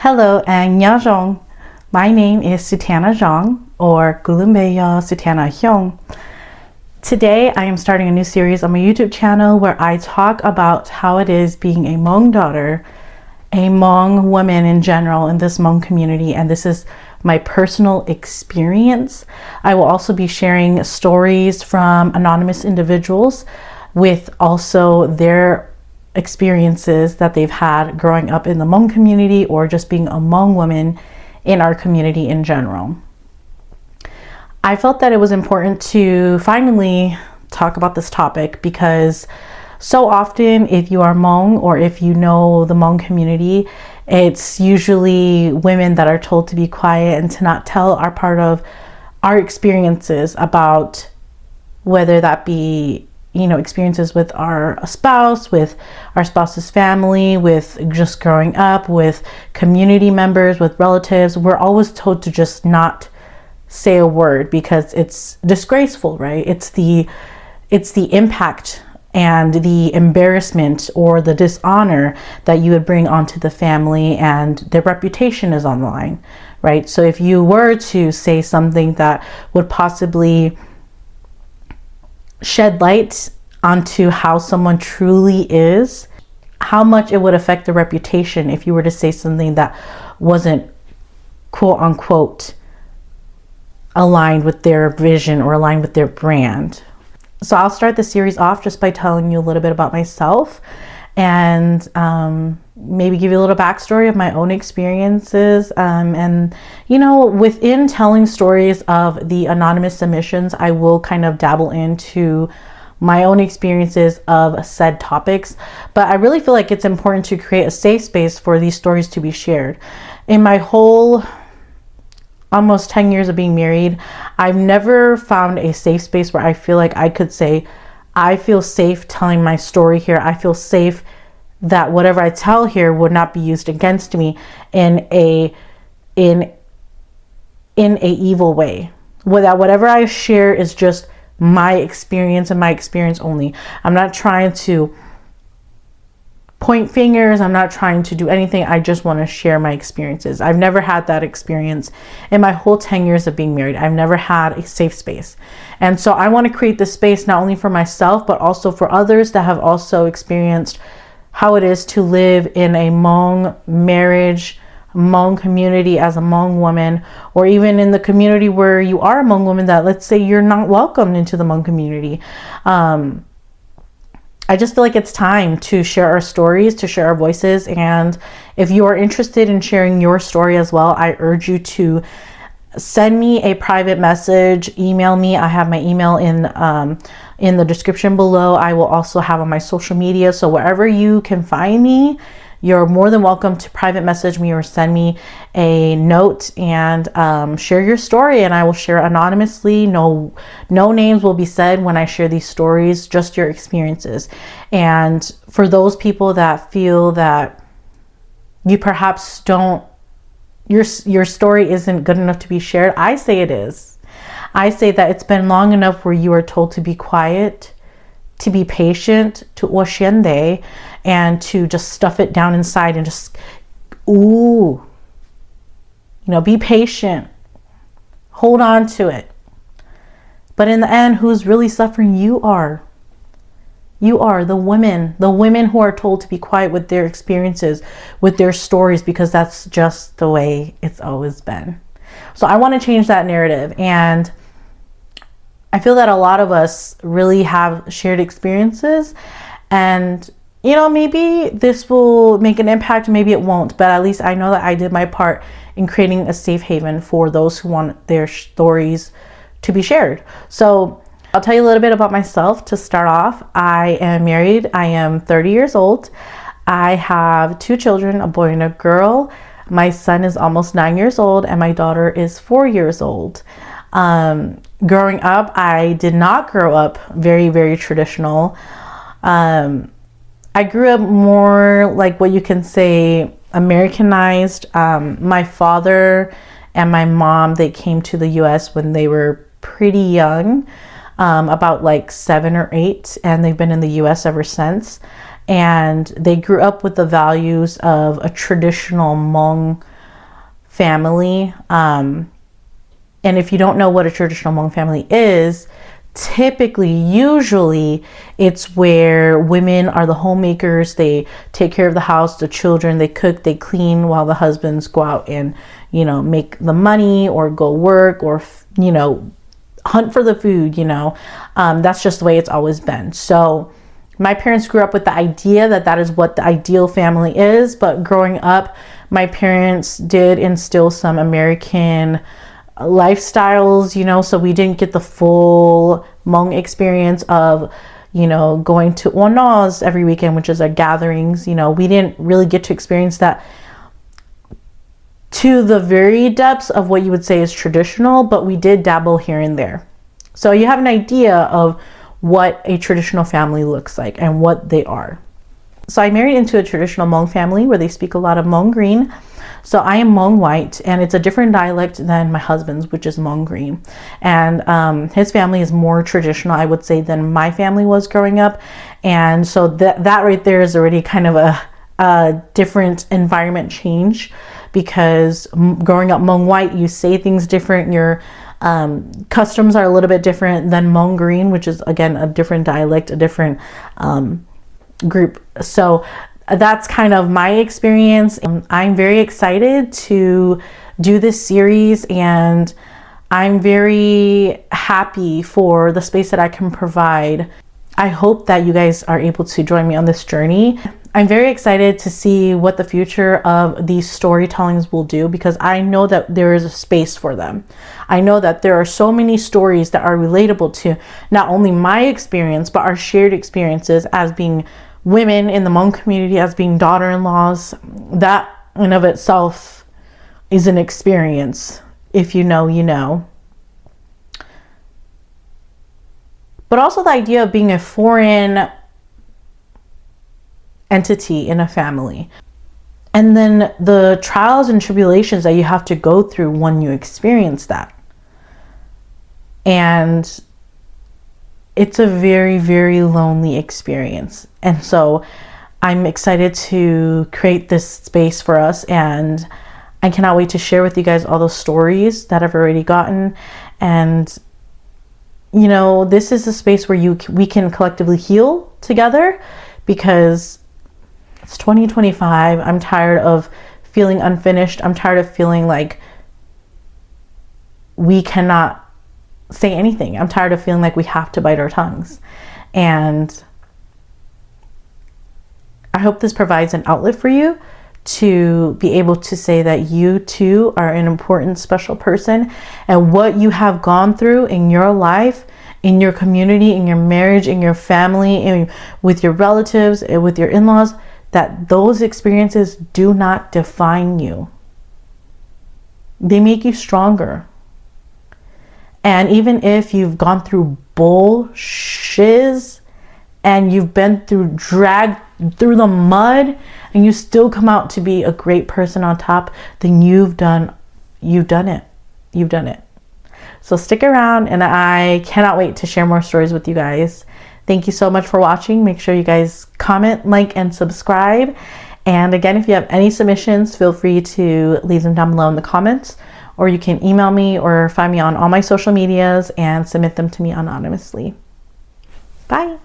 Hello, 안녕하세요. My name is Sutana Zhang, or Gulumbeya Sutana Hyung. Today, I am starting a new series on my YouTube channel where I talk about how it is being a Hmong daughter, a Hmong woman in general in this Hmong community, and this is my personal experience. I will also be sharing stories from anonymous individuals with also their experiences that they've had growing up in the Hmong community or just being a Hmong woman in our community in general. I felt that it was important to finally talk about this topic because so often if you are Hmong or if you know the Hmong community, it's usually women that are told to be quiet and to not tell our part of our experiences about whether that be experiences with our spouse, with our spouse's family, with just growing up, with community members, with relatives. We're always told to just not say a word because it's disgraceful, right? It's the impact and the embarrassment or the dishonor that you would bring onto the family, and their reputation is on the line, right? So if you were to say something that would possibly shed light onto how someone truly is, how much it would affect the reputation if you were to say something that wasn't quote unquote aligned with their vision or aligned with their brand. So I'll start the series off just by telling you a little bit about myself and maybe give you a little backstory of my own experiences. And within telling stories of the anonymous submissions, I will kind of dabble into my own experiences of said topics. But I really feel like it's important to create a safe space for these stories to be shared. In my whole almost 10 years of being married, I've never found a safe space where I feel like I could say, I feel safe telling my story here. I feel safe that whatever I tell here would not be used against me in a evil way. Whatever I share is just my experience and my experience only. I'm not trying to point fingers. I'm not trying to do anything. I just want to share my experiences. I've never had that experience in my whole 10 years of being married. I've never had a safe space. And so I want to create this space not only for myself, but also for others that have also experienced how it is to live in a Hmong marriage, Hmong community as a Hmong woman, or even in the community where you are a Hmong woman that, let's say, you're not welcomed into the Hmong community. I just feel like it's time to share our stories, to share our voices. And if you are interested in sharing your story as well, I urge you to send me a private message, email me. I have my email in the description below. I will also have on my social media. So wherever you can find me, you're more than welcome to private message me or send me a note and share your story, and I will share anonymously. No names will be said when I share these stories, just your experiences. And for those people that feel that you perhaps don't, your story isn't good enough to be shared, I say it is. I say that it's been long enough where you are told to be quiet, to be patient, to 我先得, and to just stuff it down inside and just, be patient, hold on to it. But in the end, who's really suffering? You are the women who are told to be quiet with their experiences, with their stories, because that's just the way it's always been. So I want to change that narrative, and I feel that a lot of us really have shared experiences, and maybe this will make an impact, maybe it won't, but at least I know that I did my part in creating a safe haven for those who want their stories to be shared. So I'll tell you a little bit about myself to start off. I am married. I am 30 years old. I have 2 children, a boy and a girl. My son is almost 9 years old, and my daughter is 4 years old. Growing up, I did not grow up very, very traditional. I grew up more like what you can say Americanized. My father and my mom, they came to the US when they were pretty young, about like 7 or 8, and they've been in the US ever since. And they grew up with the values of a traditional Hmong family. And if you don't know what a traditional Hmong family is, typically, usually, it's where women are the homemakers. They take care of the house, the children, they cook, they clean, while the husbands go out and, you know, make the money or go work or, you know, hunt for the food, you know. That's just the way it's always been. So my parents grew up with the idea that that is what the ideal family is. But growing up, my parents did instill some American lifestyles, you know, so we didn't get the full Hmong experience of, you know, going to Onos every weekend, which is our gatherings. You know, we didn't really get to experience that to the very depths of what you would say is traditional, but we did dabble here and there. So you have an idea of what a traditional family looks like and what they are. So I married into a traditional Hmong family where they speak a lot of Hmong Green. So I am Hmong White, and it's a different dialect than my husband's, which is Hmong Green. And his family is more traditional, I would say, than my family was growing up. And so that right there is already kind of a different environment change, because growing up Hmong White, you say things different. Your customs are a little bit different than Hmong Green, which is, again, a different dialect, a different group. So that's kind of my experience. I'm very excited to do this series, and I'm very happy for the space that I can provide. I hope that you guys are able to join me on this journey. I'm very excited to see what the future of these storytellings will do, because I know that there is a space for them. I know that there are so many stories that are relatable to not only my experience, but our shared experiences as being women in the Hmong community, as being daughter-in-laws. That in of itself is an experience. If you know, you know. But also the idea of being a foreign entity in a family. And then the trials and tribulations that you have to go through when you experience that. And it's a very, very lonely experience. And so I'm excited to create this space for us, and I cannot wait to share with you guys all those stories that I've already gotten. And, you know, this is a space where we can collectively heal together, because it's 2025. I'm tired of feeling unfinished. I'm tired of feeling like we cannot say anything. I'm tired of feeling like we have to bite our tongues. And I hope this provides an outlet for you to be able to say that you too are an important, special person, and what you have gone through in your life, in your community, in your marriage, in your family, with your relatives, with your in-laws, that those experiences do not define you. They make you stronger. And even if you've gone through bullshiz and you've been dragged through the mud, and you still come out to be a great person on top, then you've done it. You've done it. So stick around, and I cannot wait to share more stories with you guys. Thank you so much for watching. Make sure you guys comment, like, and subscribe. And again, if you have any submissions, feel free to leave them down below in the comments, or you can email me or find me on all my social medias and submit them to me anonymously. Bye.